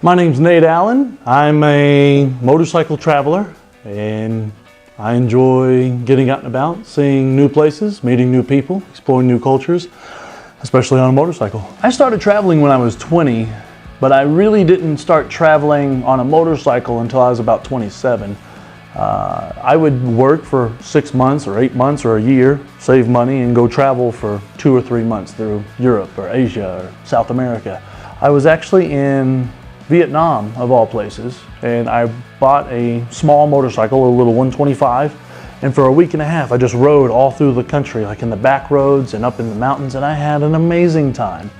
My name's Nate Allen. I'm a motorcycle traveler and I enjoy getting out and about, seeing new places, meeting new people, exploring new cultures, especially on a motorcycle. I started traveling when I was 20, but I really didn't start traveling on a motorcycle until I was about 27. I would work for 6 months or 8 months or a year, save money and go travel for 2 or 3 months through Europe or Asia or South America. I was actually in Vietnam, of all places, and I bought a small motorcycle, a little 125, and for a week and a half I just rode all through the country, like in the back roads and up in the mountains, and I had an amazing time.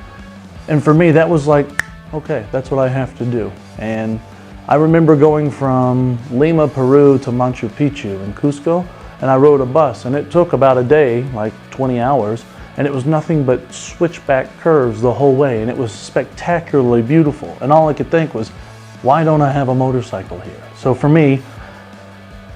And for me that was like, okay, that's what I have to do. And I remember going from Lima, Peru to Machu Picchu in Cusco, and I rode a bus, and it took about a day, like 20 hours, and it was nothing but switchback curves the whole way, and it was spectacularly beautiful. And all I could think was, why don't I have a motorcycle here? So for me,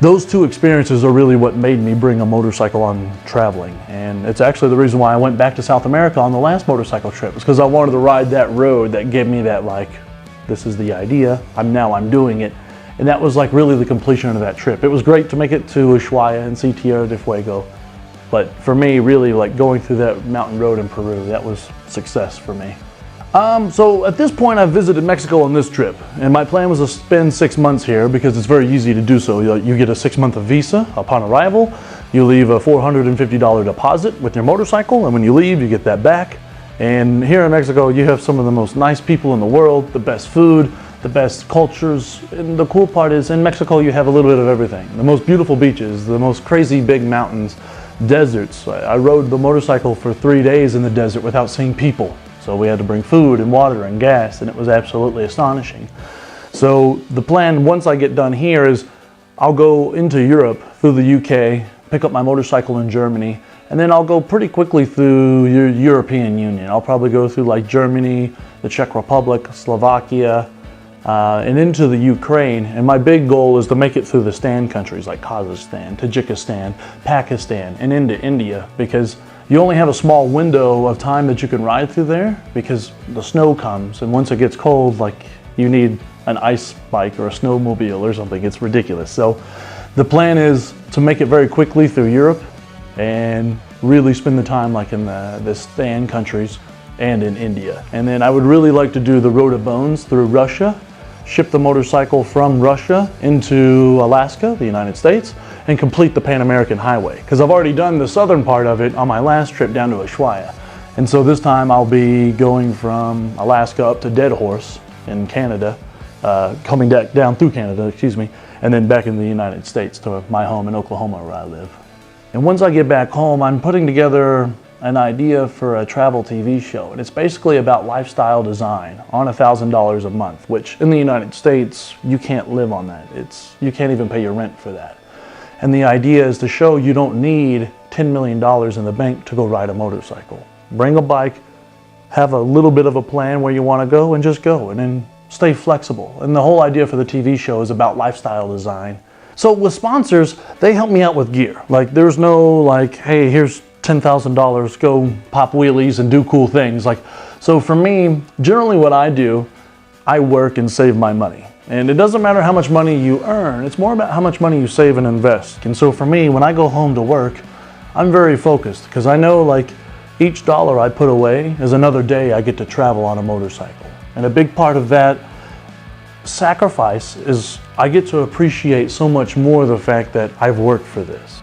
those two experiences are really what made me bring a motorcycle on traveling. And it's actually the reason why I went back to South America on the last motorcycle trip, was because I wanted to ride that road that gave me that, like, this is the idea, I'm doing it. And that was like really the completion of that trip. It was great to make it to Ushuaia and see Tierra del Fuego. But for me, really, like going through that mountain road in Peru, that was success for me. So at this point, I've visited Mexico on this trip, and my plan was to spend 6 months here because it's very easy to do so. You get a 6-month visa upon arrival, you leave a $450 deposit with your motorcycle, and when you leave, you get that back. And here in Mexico, you have some of the most nice people in the world, the best food, the best cultures, and the cool part is in Mexico, you have a little bit of everything. The most beautiful beaches, the most crazy big mountains, deserts. I rode the motorcycle for 3 days in the desert without seeing people. So we had to bring food and water and gas, and it was absolutely astonishing. So the plan, once I get done here, is I'll go into Europe through the UK, pick up my motorcycle in Germany, and then I'll go pretty quickly through your European Union. I'll probably go through like Germany, the Czech Republic, Slovakia, and into the Ukraine. And my big goal is to make it through the Stan countries like Kazakhstan, Tajikistan, Pakistan, and into India, because you only have a small window of time that you can ride through there because the snow comes, and once it gets cold, like you need an ice bike or a snowmobile or something. It's ridiculous. So the plan is to make it very quickly through Europe and really spend the time like in the Stan countries and in India. And then I would really like to do the Road of Bones through Russia, ship the motorcycle from Russia into Alaska, the United States, and complete the Pan American Highway. Because I've already done the southern part of it on my last trip down to Ushuaia. And so this time I'll be going from Alaska up to Dead Horse in Canada, coming down through Canada, excuse me, and then back in the United States to my home in Oklahoma where I live. And once I get back home, I'm putting together an idea for a travel TV show, and it's basically about lifestyle design on $1,000 a month, which in the United States you can't live on that. You can't even pay your rent for that. And the idea is to show you don't need $10 million in the bank to go ride a motorcycle. Bring a bike, have a little bit of a plan where you want to go, and just go, and then stay flexible. And the whole idea for the TV show is about lifestyle design. So with sponsors, they help me out with gear. Like there's no like, hey, here's $10,000, go pop wheelies and do cool things. Like, so for me, generally what I do, I work and save my money. And it doesn't matter how much money you earn, it's more about how much money you save and invest. And so for me, when I go home to work, I'm very focused because I know like each dollar I put away is another day I get to travel on a motorcycle. And a big part of that sacrifice is I get to appreciate so much more the fact that I've worked for this.